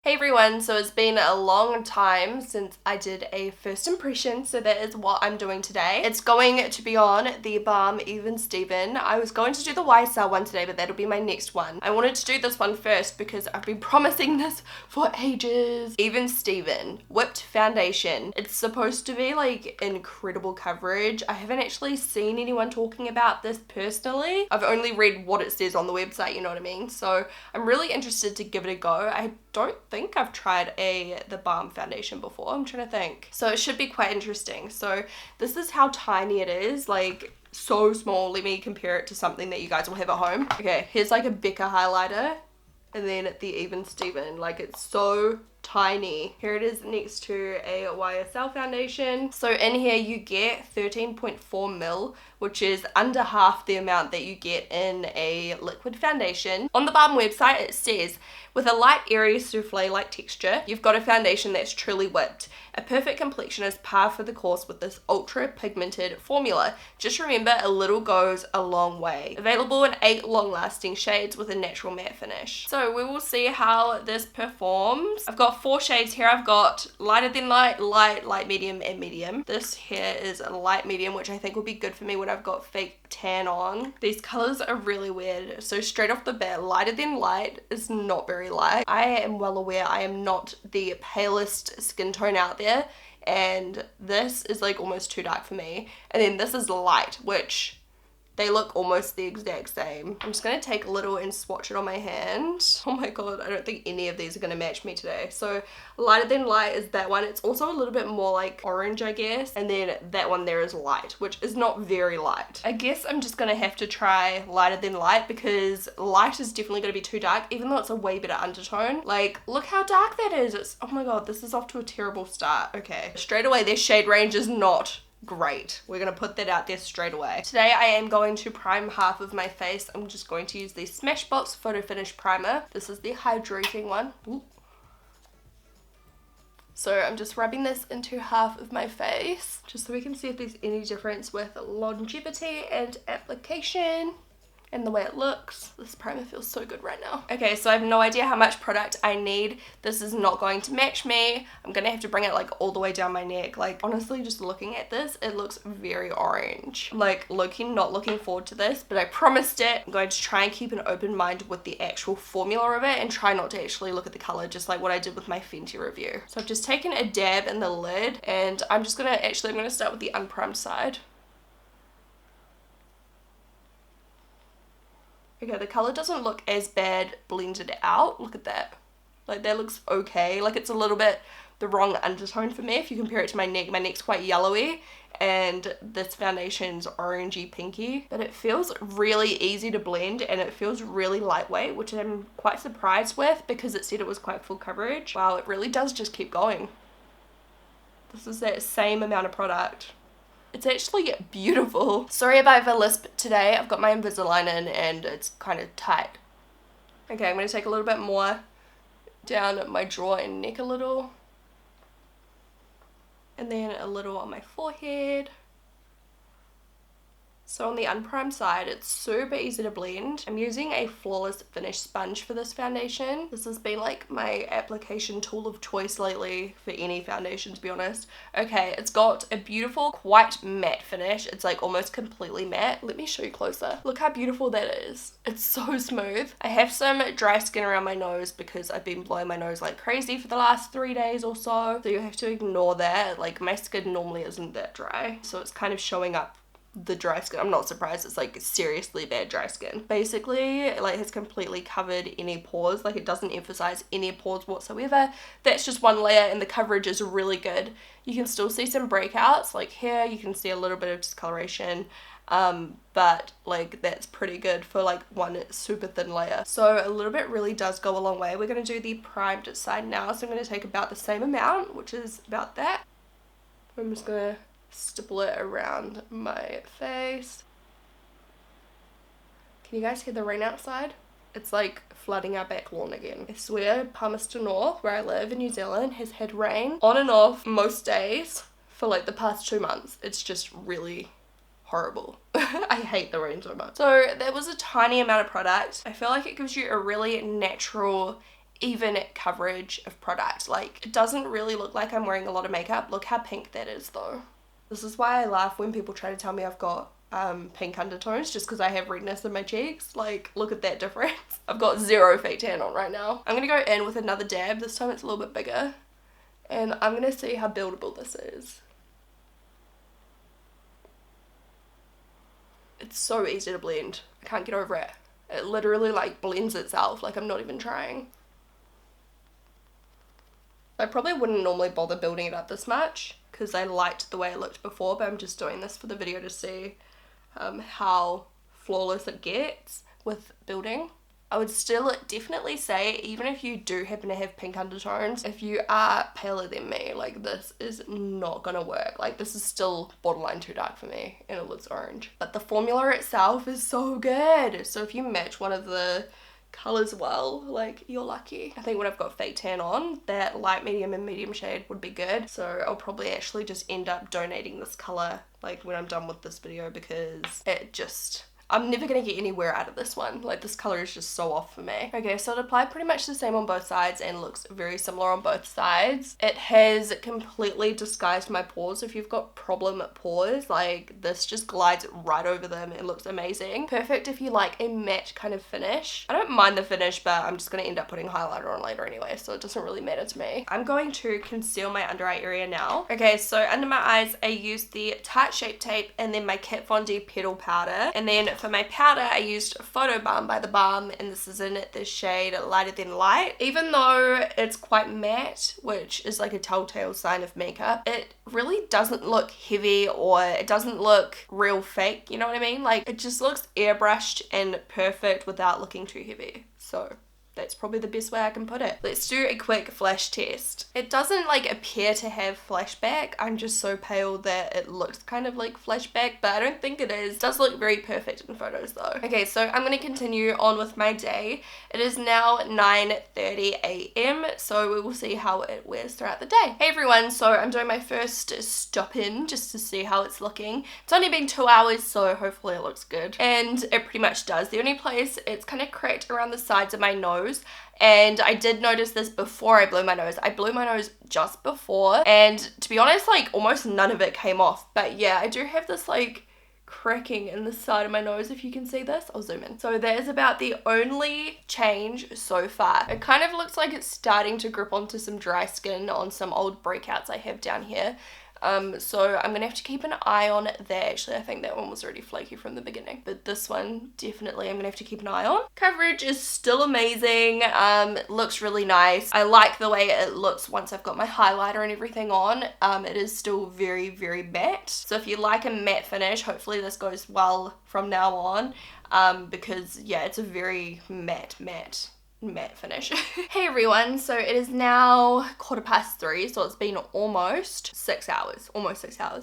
Hey everyone, so it's been a long time since I did a first impression, so that is what I'm doing today. It's going to be on the Balm Even Steven. I was going to do the YSL one today, but that'll be my next one. I wanted to do this one first because I've been promising this for ages. Even Steven Whipped Foundation. It's supposed to be like incredible coverage. I haven't actually seen anyone talking about this personally. I've only read what it says on the website, you know what I mean? So I'm really interested to give it a go. I don't think I've tried the Balm foundation before. I'm trying to think. So it should be quite interesting. So this is how tiny it is, like so small. Let me compare it to something that you guys will have at home. Okay, here's like a Becca highlighter, and then the Even Steven, like it's so tiny. Here it is next to a YSL foundation. So in here you get 13.4 mil, which is under half the amount that you get in a liquid foundation. On the Balm website it says, with a light, airy, souffle-like texture, you've got a foundation that's truly whipped. A perfect complexion is par for the course with this ultra pigmented formula. Just remember, a little goes a long way. Available in 8 long-lasting shades with a natural matte finish. So we will see how this performs. I've got 4 shades here. I've got lighter than light, light medium, and medium. This here is a light medium, which I think will be good for me when I've got fake tan on. These colors are really weird. So straight off the bat, lighter than light is not very light. I am well aware I am not the palest skin tone out there, and this is like almost too dark for me. And then this is light, which they look almost the exact same. I'm just gonna take a little and swatch it on my hand. Oh my god, I don't think any of these are gonna match me today. So lighter than light is that one. It's also a little bit more like orange, I guess. And then that one there is light, which is not very light. I guess I'm just gonna have to try lighter than light because light is definitely gonna be too dark, even though it's a way better undertone. Like, look how dark that is. It's, oh my god, this is off to a terrible start. Okay, straight away their shade range is not great. We're gonna put that out there straight away. Today I am going to prime half of my face. I'm just going to use the Smashbox Photo Finish Primer. This is the hydrating one. Ooh. So I'm just rubbing this into half of my face, just so we can see if there's any difference with longevity and application and the way it looks. This primer feels so good right now. Okay, so I have no idea how much product I need. This is not going to match me. I'm gonna have to bring it like all the way down my neck. Like, honestly, just looking at this, it looks very orange. Like, not looking forward to this, but I promised it. I'm going to try and keep an open mind with the actual formula of it and try not to actually look at the color, just like what I did with my Fenty review. So I've just taken a dab in the lid, and I'm gonna start with the unprimed side. Okay, the color doesn't look as bad blended out. Look at that. Like, that looks okay. Like, it's a little bit the wrong undertone for me if you compare it to my neck. My neck's quite yellowy, and this foundation's orangey pinky. But it feels really easy to blend, and it feels really lightweight, which I'm quite surprised with because it said it was quite full coverage. Wow, it really does just keep going. This is that same amount of product. It's actually beautiful. Sorry if I have a lisp today. I've got my Invisalign in and it's kind of tight. Okay, I'm going to take a little bit more down my jaw and neck a little. And then a little on my forehead. So on the unprimed side, it's super easy to blend. I'm using a Flawless Finish sponge for this foundation. This has been like my application tool of choice lately for any foundation, to be honest. Okay, it's got a beautiful, quite matte finish. It's like almost completely matte. Let me show you closer. Look how beautiful that is. It's so smooth. I have some dry skin around my nose because I've been blowing my nose like crazy for the last 3 days or so. So you have to ignore that. Like, my skin normally isn't that dry, so it's kind of showing up the dry skin. I'm not surprised. It's like seriously bad dry skin. Basically, it like has completely covered any pores. Like, it doesn't emphasize any pores whatsoever. That's just one layer, and the coverage is really good. You can still see some breakouts, like here you can see a little bit of discoloration, but like that's pretty good for like one super thin layer. So a little bit really does go a long way. We're going to do the primed side now, so I'm going to take about the same amount, which is about that. I'm just going to stipple it around my face. Can you guys hear the rain outside? It's like flooding our back lawn again. I swear Palmerston North, where I live in New Zealand, has had rain on and off most days for like the past 2 months. It's just really horrible. I hate the rain so much. So that was a tiny amount of product. I feel like it gives you a really natural, even coverage of product. Like, it doesn't really look like I'm wearing a lot of makeup. Look how pink that is though. This is why I laugh when people try to tell me I've got pink undertones, just because I have redness in my cheeks. Like, look at that difference. I've got zero fake tan on right now. I'm gonna go in with another dab. This time it's a little bit bigger. And I'm gonna see how buildable this is. It's so easy to blend. I can't get over it. It literally like blends itself. Like, I'm not even trying. I probably wouldn't normally bother building it up this much because I liked the way it looked before, but I'm just doing this for the video to see how flawless it gets with building. I would still definitely say, even if you do happen to have pink undertones, if you are paler than me, like, this is not gonna work. Like, this is still borderline too dark for me and it looks orange. But the formula itself is so good. So if you match one of the colors well, like, you're lucky. I think when I've got fake tan on, that light, medium and medium shade would be good. So I'll probably actually just end up donating this color like when I'm done with this video, because it just, I'm never gonna get anywhere out of this one. Like, this color is just so off for me. Okay, so it applied pretty much the same on both sides and looks very similar on both sides. It has completely disguised my pores. If you've got problem pores, like, this just glides right over them. It looks amazing. Perfect if you like a matte kind of finish. I don't mind the finish, but I'm just gonna end up putting highlighter on later anyway, so it doesn't really matter to me. I'm going to conceal my under eye area now. Okay, so under my eyes, I used the Tarte Shape Tape and then my Kat Von D Petal Powder, and then for my powder, I used Photo Balm by the Balm, and this is in the shade Lighter Than Light. Even though it's quite matte, which is like a telltale sign of makeup, it really doesn't look heavy or it doesn't look real fake, you know what I mean? Like, it just looks airbrushed and perfect without looking too heavy. So that's probably the best way I can put it. Let's do a quick flash test. It doesn't like appear to have flashback. I'm just so pale that it looks kind of like flashback, but I don't think it is. It does look very perfect in photos though. Okay, so I'm going to continue on with my day. It is now 9:30 a.m. so we will see how it wears throughout the day. Hey everyone, so I'm doing my first stop in just to see how it's looking. It's only been 2 hours, so hopefully it looks good. And it pretty much does. The only place it's kind of cracked around the sides of my nose, and I did notice this before I blew my nose. I blew my nose just before, and to be honest, like, almost none of it came off. But yeah, I do have this like cracking in the side of my nose, if you can see this. I'll zoom in. So that is about the only change so far. It kind of looks like it's starting to grip onto some dry skin on some old breakouts I have down here. So I'm gonna have to keep an eye on that. Actually, I think that one was already flaky from the beginning, but this one definitely I'm gonna have to keep an eye on. Coverage is still amazing. It looks really nice. I like the way it looks once I've got my highlighter and everything on. It is still very, very matte. So if you like a matte finish, hopefully this goes well from now on, because yeah, it's a very matte finish. Hey everyone, so it is now 3:15, so it's been almost 6 hours,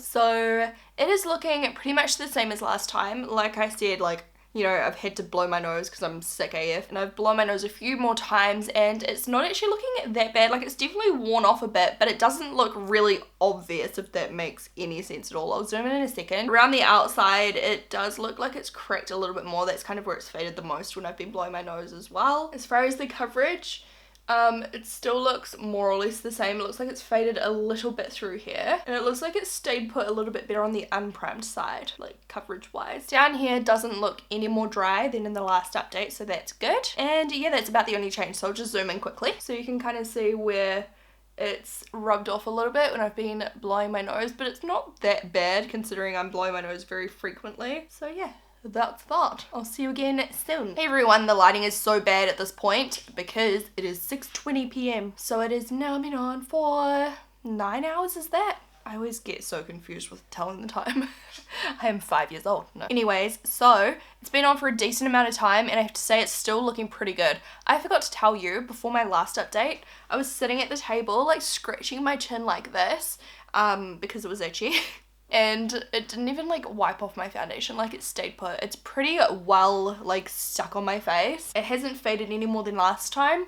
so it is looking pretty much the same as last time. Like I said, like, you know, I've had to blow my nose because I'm sick AF, and I've blown my nose a few more times, and it's not actually looking that bad. Like, it's definitely worn off a bit, but it doesn't look really obvious, if that makes any sense at all. I'll zoom in a second. Around the outside, it does look like it's cracked a little bit more. That's kind of where it's faded the most when I've been blowing my nose as well. As far as the coverage, it still looks more or less the same. It looks like it's faded a little bit through here, and it looks like it's stayed put a little bit better on the unprimed side, like coverage wise. Down here doesn't look any more dry than in the last update, so that's good. And yeah, that's about the only change, so I'll just zoom in quickly so you can kind of see where it's rubbed off a little bit when I've been blowing my nose, but it's not that bad considering I'm blowing my nose very frequently. So yeah, that's that. I'll see you again soon. Hey everyone, the lighting is so bad at this point because it is 6:20 p.m. So it has now been on for 9 hours, is that? I always get so confused with telling the time. I am 5 years old. No. Anyways, so it's been on for a decent amount of time, and I have to say it's still looking pretty good. I forgot to tell you, before my last update, I was sitting at the table like scratching my chin like this because it was itchy. And it didn't even like wipe off my foundation, like it stayed put. It's pretty well like stuck on my face. It hasn't faded any more than last time.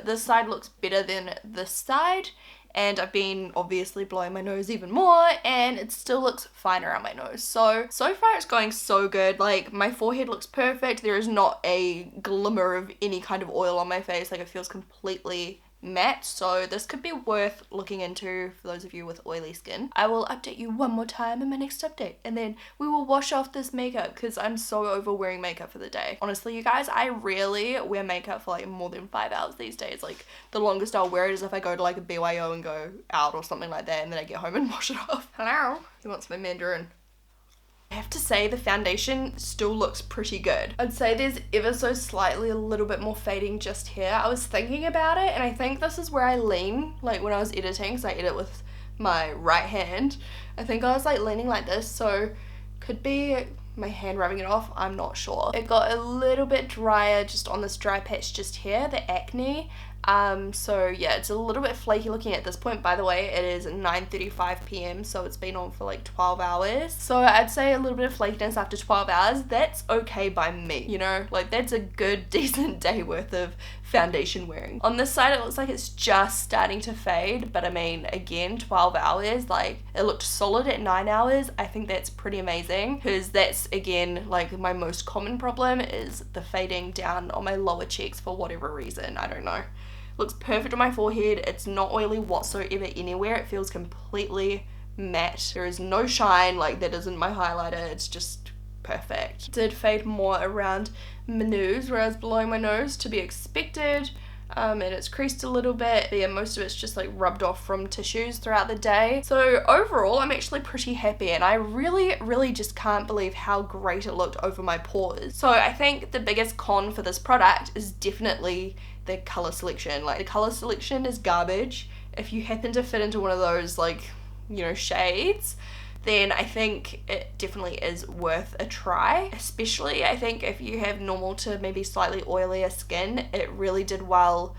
This side looks better than this side, and I've been obviously blowing my nose even more, and it still looks fine around my nose. So far it's going so good. Like, my forehead looks perfect. There is not a glimmer of any kind of oil on my face. Like, it feels completely matte, so this could be worth looking into for those of you with oily skin. I will update you one more time in my next update, and then we will wash off this makeup because I'm so over wearing makeup for the day. Honestly, you guys, I rarely wear makeup for like more than 5 hours these days. Like, the longest I'll wear it is if I go to like a BYO and go out or something like that, and then I get home and wash it off. Hello? He wants my mandarin. I have to say the foundation still looks pretty good. I'd say there's ever so slightly a little bit more fading just here. I was thinking about it, and I think this is where I lean, like when I was editing, because I edit with my right hand. I think I was like leaning like this, so could be my hand rubbing it off, I'm not sure. It got a little bit drier just on this dry patch just here, the acne. So yeah, it's a little bit flaky looking at this point. By the way, it is 9:35 p.m, so it's been on for like 12 hours. So I'd say a little bit of flakiness after 12 hours, that's okay by me, you know? Like, that's a good, decent day worth of foundation wearing. On this side, it looks like it's just starting to fade, but I mean, again, 12 hours, like, it looked solid at 9 hours. I think that's pretty amazing, because that's, again, like, my most common problem is the fading down on my lower cheeks for whatever reason. I don't know. Looks perfect on my forehead. It's not oily whatsoever anywhere. It feels completely matte. There is no shine, like that isn't my highlighter. It's just perfect. Did fade more around my nose where I was blowing my nose, to be expected. And it's creased a little bit, but yeah, most of it's just like rubbed off from tissues throughout the day. So overall, I'm actually pretty happy, and I really just can't believe how great it looked over my pores. So I think the biggest con for this product is definitely the color selection. Like, the color selection is garbage. If you happen to fit into one of those, like, you know, shades, then I think it definitely is worth a try. Especially, I think, if you have normal to maybe slightly oilier skin, it really did well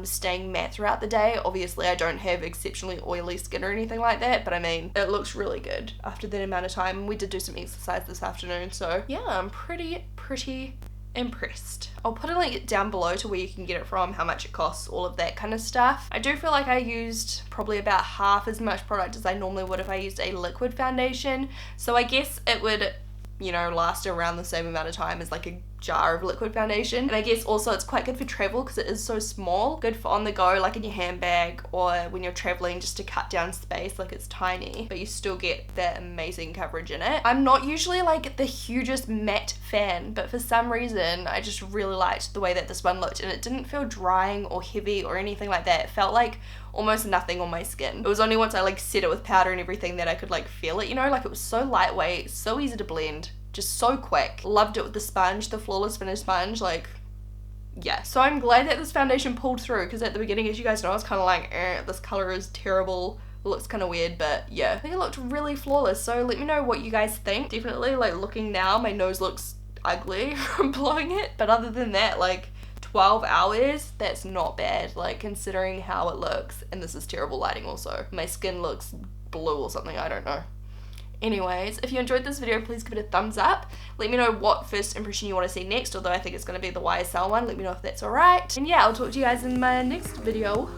staying matte throughout the day. Obviously, I don't have exceptionally oily skin or anything like that, but I mean, it looks really good after that amount of time. We did do some exercise this afternoon, so yeah, I'm pretty impressed. I'll put a link down below to where you can get it from, how much it costs, all of that kind of stuff. I do feel like I used probably about half as much product as I normally would if I used a liquid foundation, so I guess it would, you know, last around the same amount of time as like a jar of liquid foundation. And I guess also it's quite good for travel because it is so small. Good for on the go, like in your handbag, or when you're traveling, just to cut down space. Like, it's tiny, but you still get that amazing coverage in it. I'm not usually like the hugest matte fan, but for some reason I just really liked the way that this one looked, and it didn't feel drying or heavy or anything like that. It felt like almost nothing on my skin. It was only once I like set it with powder and everything that I could like feel it, you know? Like, it was so lightweight, so easy to blend, just so quick. Loved it with the sponge, the Flawless Finish sponge, like, yeah. So I'm glad that this foundation pulled through, because at the beginning, as you guys know, I was kind of like, this color is terrible, it looks kind of weird, but yeah, I think it looked really flawless. So let me know what you guys think. Definitely, like, looking now, my nose looks ugly from blowing it, but other than that, like, 12 hours, that's not bad, like, considering how it looks. And this is terrible lighting also. My skin looks blue or something, I don't know. Anyways, if you enjoyed this video, please give it a thumbs up. Let me know what first impression you want to see next, although I think it's going to be the YSL one. Let me know if that's alright. And yeah, I'll talk to you guys in my next video.